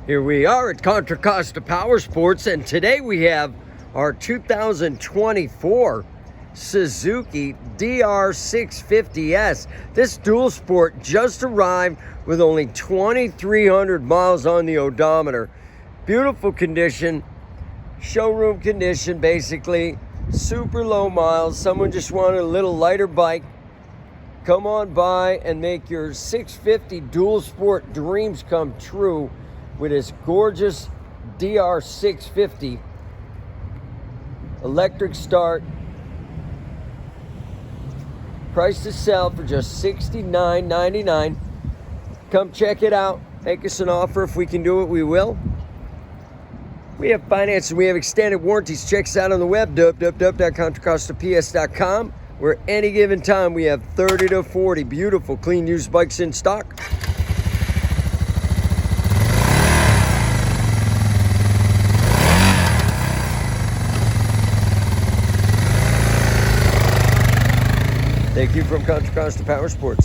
Here we are at Contra Costa Powersports, and today we have our 2024 Suzuki DR650S. This dual sport just arrived with only 2,300 miles on the odometer. Beautiful condition, showroom condition basically, super low miles. Someone just wanted a little lighter bike. Come on by and make your 650 dual sport dreams come true with this gorgeous DR650 electric start. Price to sell for just $69.99. Come check it out. Make us an offer. If we can do it, we will. We have financing. We have extended warranties. Check us out on the web, www.contracostaps.com, where any given time we have 30 to 40 beautiful, clean, used bikes in stock. Thank you from Contra Costa Powersports.